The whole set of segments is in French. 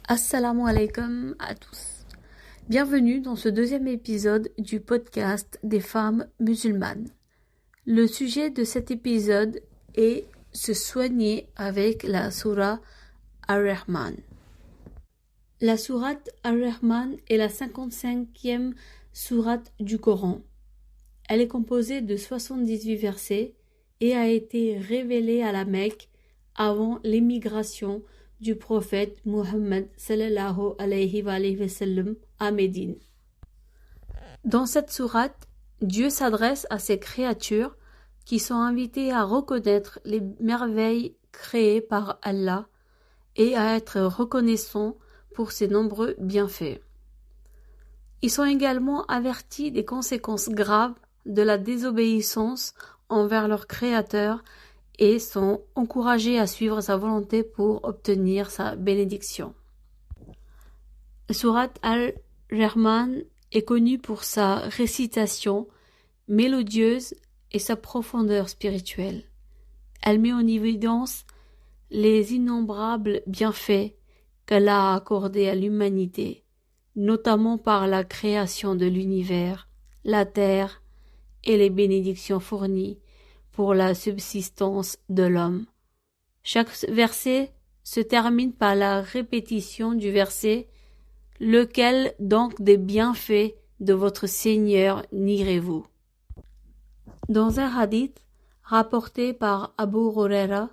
Assalamu alaikum à tous. Bienvenue dans ce deuxième épisode du podcast des femmes musulmanes. Le sujet de cet épisode est se soigner avec la sourate Ar-Rahman. La sourate Ar-Rahman est la 55e sourate du Coran. Elle est composée de 78 versets et a été révélée à la Mecque avant l'émigration du prophète Muhammad sallallahu alayhi wa sallam à Médine. Dans cette sourate, Dieu s'adresse à ses créatures qui sont invitées à reconnaître les merveilles créées par Allah et à être reconnaissants pour ses nombreux bienfaits. Ils sont également avertis des conséquences graves de la désobéissance envers leur Créateur et sont encouragés à suivre sa volonté pour obtenir sa bénédiction. Sourate Al-Rahman est connue pour sa récitation mélodieuse et sa profondeur spirituelle. Elle met en évidence les innombrables bienfaits qu'elle a accordés à l'humanité, notamment par la création de l'univers, la terre et les bénédictions fournies pour la subsistance de l'homme. Chaque verset se termine par la répétition du verset « Lequel donc des bienfaits de votre Seigneur nierez-vous » Dans un hadith rapporté par Abu Huraira,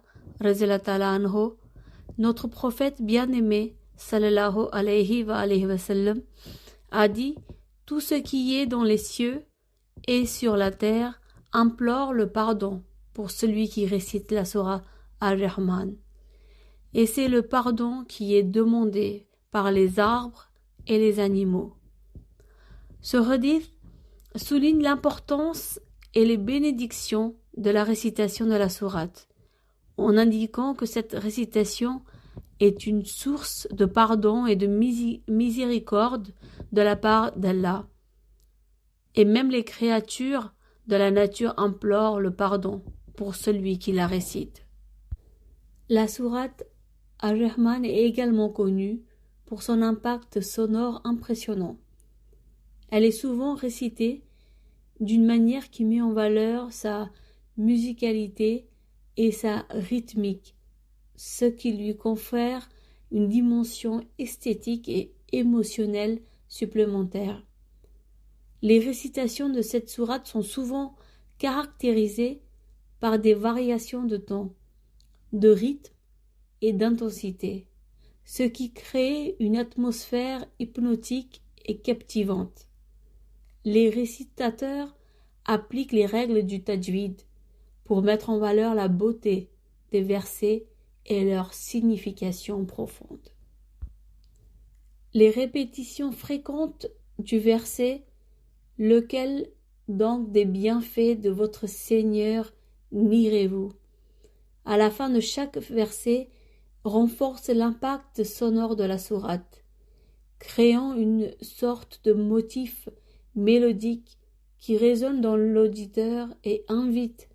notre prophète bien-aimé sallallahu alayhi wa sallam a dit « Tout ce qui est dans les cieux et sur la terre implore le pardon pour celui qui récite la sourate Ar-Rahman. Et c'est le pardon qui est demandé par les arbres et les animaux. » Ce hadith souligne l'importance et les bénédictions de la récitation de la sourate, en indiquant que cette récitation est une source de pardon et de miséricorde de la part d'Allah. Et même les créatures de la nature implore le pardon pour celui qui la récite. La sourate Ar-Rahman est également connue pour son impact sonore impressionnant. Elle est souvent récitée d'une manière qui met en valeur sa musicalité et sa rythmique, ce qui lui confère une dimension esthétique et émotionnelle supplémentaire. Les récitations de cette sourate sont souvent caractérisées par des variations de ton, de rythme et d'intensité, ce qui crée une atmosphère hypnotique et captivante. Les récitateurs appliquent les règles du tajwid pour mettre en valeur la beauté des versets et leur signification profonde. Les répétitions fréquentes du verset « Lequel donc des bienfaits de votre Seigneur nierez-vous » à la fin de chaque verset renforce l'impact sonore de la sourate, créant une sorte de motif mélodique qui résonne dans l'auditeur et invite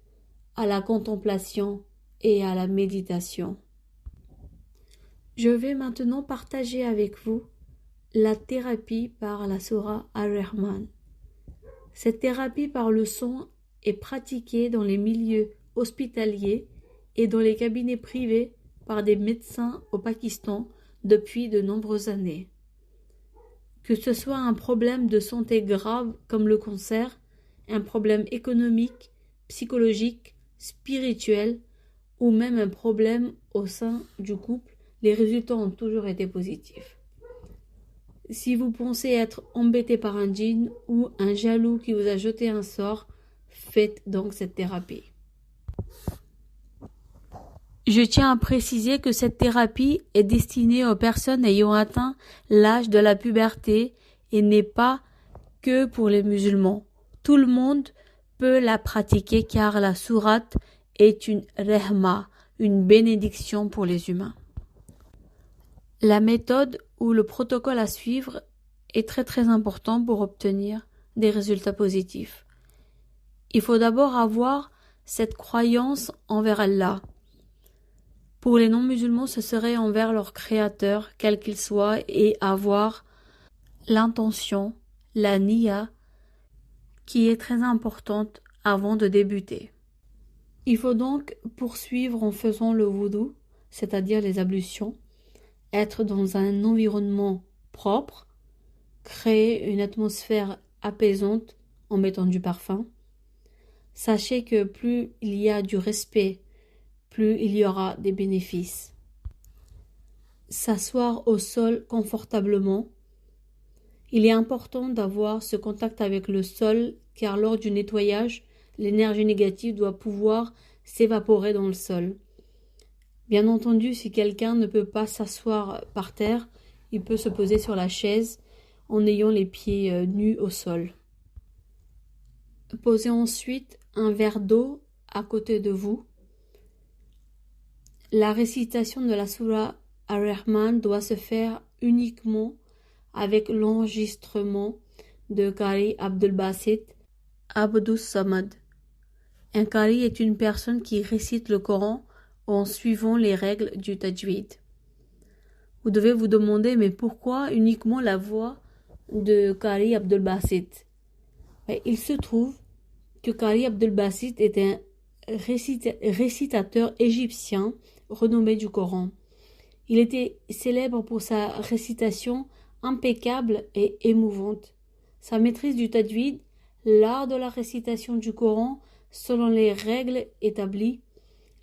à la contemplation et à la méditation. Je vais maintenant partager avec vous la thérapie par la sourate Ar-Rahman. Cette thérapie par le son est pratiquée dans les milieux hospitaliers et dans les cabinets privés par des médecins au Pakistan depuis de nombreuses années. Que ce soit un problème de santé grave comme le cancer, un problème économique, psychologique, spirituel ou même un problème au sein du couple, les résultats ont toujours été positifs. Si vous pensez être embêté par un djinn ou un jaloux qui vous a jeté un sort, faites donc cette thérapie. Je tiens à préciser que cette thérapie est destinée aux personnes ayant atteint l'âge de la puberté et n'est pas que pour les musulmans. Tout le monde peut la pratiquer car la sourate est une rahma, une bénédiction pour les humains. La méthode ou le protocole à suivre est très important pour obtenir des résultats positifs. Il faut d'abord avoir cette croyance envers Allah. Pour les non-musulmans, ce serait envers leur créateur, quel qu'il soit, et avoir l'intention, la niya, qui est très importante avant de débuter. Il faut donc poursuivre en faisant le wudu, c'est-à-dire les ablutions, être dans un environnement propre, créer une atmosphère apaisante en mettant du parfum. Sachez que plus il y a du respect, plus il y aura des bénéfices. S'asseoir au sol confortablement. Il est important d'avoir ce contact avec le sol car lors du nettoyage, l'énergie négative doit pouvoir s'évaporer dans le sol. Bien entendu, si quelqu'un ne peut pas s'asseoir par terre, il peut se poser sur la chaise en ayant les pieds nus au sol. Posez ensuite un verre d'eau à côté de vous. La récitation de la Sourate Ar-Rahman doit se faire uniquement avec l'enregistrement de Qari Abdul Basit Abdus Samad. Un Qari est une personne qui récite le Coran en suivant les règles du tajwid. Vous devez vous demander, mais pourquoi uniquement la voix de Qari Abdul Basit? Il se trouve que Qari Abdul Basit est un récitateur égyptien renommé du Coran. Il était célèbre pour sa récitation impeccable et émouvante. Sa maîtrise du tajwid, l'art de la récitation du Coran selon les règles établies,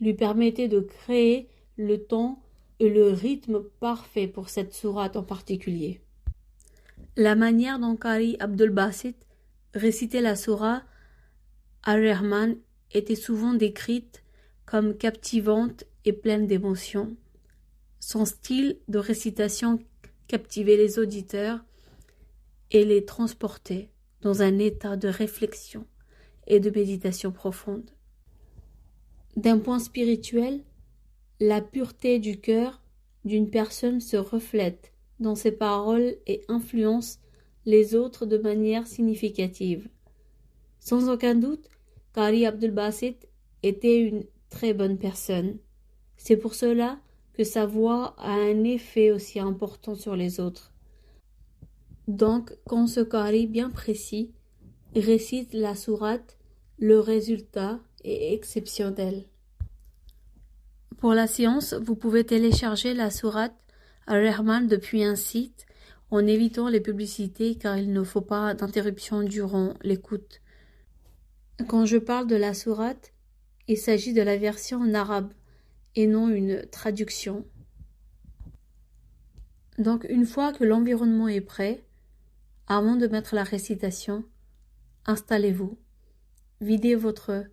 lui permettait de créer le temps et le rythme parfait pour cette sourate en particulier. La manière dont Qari Abdul Basit récitait la sourate Ar-Rahman était souvent décrite comme captivante et pleine d'émotions. Son style de récitation captivait les auditeurs et les transportait dans un état de réflexion et de méditation profonde. D'un point spirituel, la pureté du cœur d'une personne se reflète dans ses paroles et influence les autres de manière significative. Sans aucun doute, Qari Abdul Basit était une très bonne personne. C'est pour cela que sa voix a un effet aussi important sur les autres. Donc, quand ce Qari bien précis récite la sourate, le résultat est exceptionnel. Pour la séance, vous pouvez télécharger la sourate Ar-Rahman depuis un site en évitant les publicités car il ne faut pas d'interruption durant l'écoute. Quand je parle de la sourate, il s'agit de la version en arabe et non une traduction. Donc une fois que l'environnement est prêt, avant de mettre la récitation, installez-vous, videz votre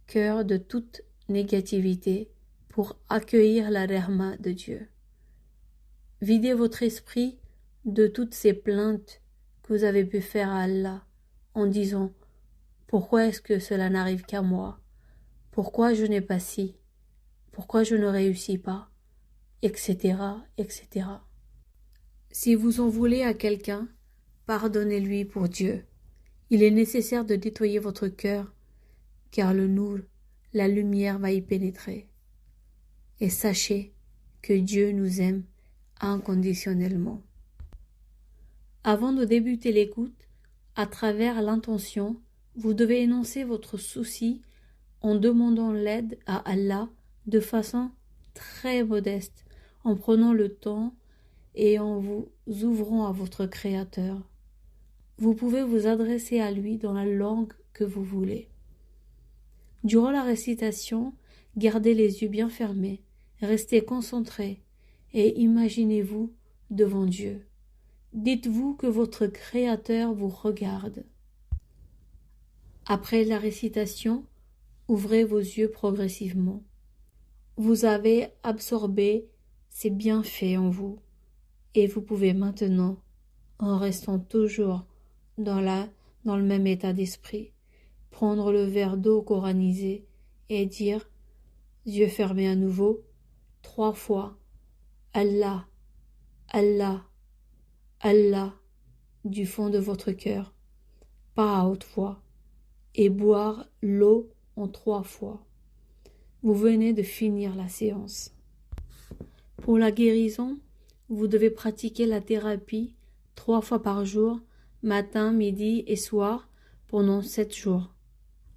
cœur de toute négativité pour accueillir la rahma de Dieu. Videz votre esprit de toutes ces plaintes que vous avez pu faire à Allah en disant « Pourquoi est-ce que cela n'arrive qu'à moi? Pourquoi je n'ai pas ci? Pourquoi je ne réussis pas? Etc. etc. » Si vous en voulez à quelqu'un, pardonnez-lui pour Dieu. Il est nécessaire de nettoyer votre cœur, car le nour, la lumière va y pénétrer. Et sachez que Dieu nous aime inconditionnellement. Avant de débuter l'écoute, à travers l'intention, vous devez énoncer votre souci en demandant l'aide à Allah de façon très modeste, en prenant le temps et en vous ouvrant à votre Créateur. Vous pouvez vous adresser à lui dans la langue que vous voulez. Durant la récitation, gardez les yeux bien fermés, restez concentrés et imaginez-vous devant Dieu. Dites-vous que votre Créateur vous regarde. Après la récitation, ouvrez vos yeux progressivement. Vous avez absorbé ces bienfaits en vous et vous pouvez maintenant, en restant toujours dans le même état d'esprit, prendre le verre d'eau coranisé et dire, yeux fermés à nouveau, 3 fois, Allah, Allah, Allah, du fond de votre cœur, pas à haute voix, et boire l'eau en 3 fois. Vous venez de finir la séance. Pour la guérison, vous devez pratiquer la thérapie 3 fois par jour, matin, midi et soir, pendant 7 jours.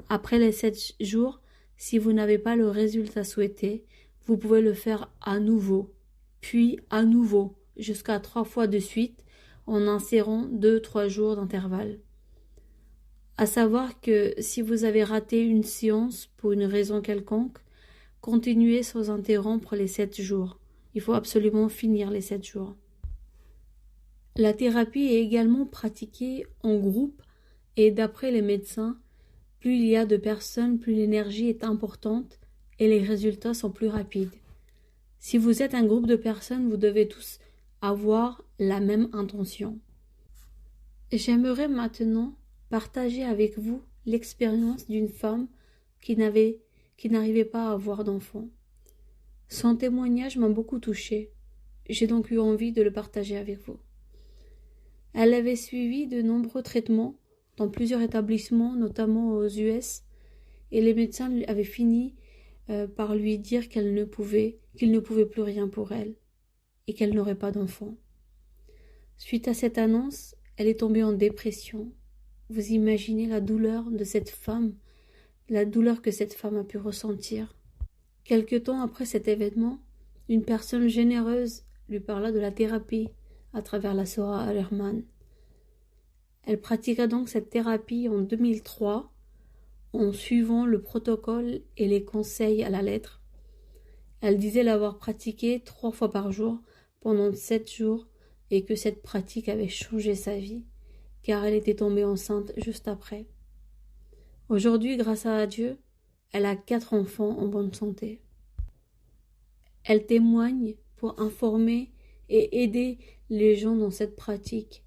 Après les 7 jours, si vous n'avez pas le résultat souhaité, vous pouvez le faire à nouveau, puis à nouveau, jusqu'à 3 fois de suite, en insérant 2-3 jours d'intervalle. À savoir que si vous avez raté une séance pour une raison quelconque, continuez sans interrompre les 7 jours. Il faut absolument finir les 7 jours. La thérapie est également pratiquée en groupe et d'après les médecins, plus il y a de personnes, plus l'énergie est importante et les résultats sont plus rapides. Si vous êtes un groupe de personnes, vous devez tous avoir la même intention. J'aimerais maintenant partager avec vous l'expérience d'une femme qui n'arrivait pas à avoir d'enfant. Son témoignage m'a beaucoup touchée. J'ai donc eu envie de le partager avec vous. Elle avait suivi de nombreux traitements dans plusieurs établissements, notamment aux US, et les médecins avaient fini par lui dire qu'il ne pouvait plus rien pour elle et qu'elle n'aurait pas d'enfant. Suite à cette annonce, elle est tombée en dépression. Vous imaginez la douleur de cette femme, la douleur que cette femme a pu ressentir. Quelque temps après cet événement, une personne généreuse lui parla de la thérapie à travers la Sora Al-Rahman. Elle pratiqua donc cette thérapie en 2003 en suivant le protocole et les conseils à la lettre. Elle disait l'avoir pratiqué 3 fois par jour pendant 7 jours et que cette pratique avait changé sa vie car elle était tombée enceinte juste après. Aujourd'hui, grâce à Dieu, elle a 4 enfants en bonne santé. Elle témoigne pour informer et aider les gens dans cette pratique.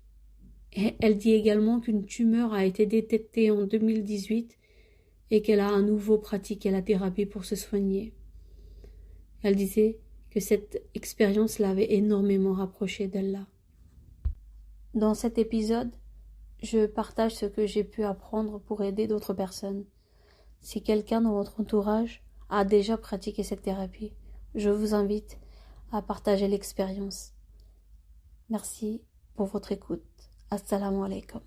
Et elle dit également qu'une tumeur a été détectée en 2018 et qu'elle a à nouveau pratiqué la thérapie pour se soigner. Elle disait que cette expérience l'avait énormément rapprochée d'Allah. Dans cet épisode, je partage ce que j'ai pu apprendre pour aider d'autres personnes. Si quelqu'un dans votre entourage a déjà pratiqué cette thérapie, je vous invite à partager l'expérience. Merci pour votre écoute. Assalamu alaikum.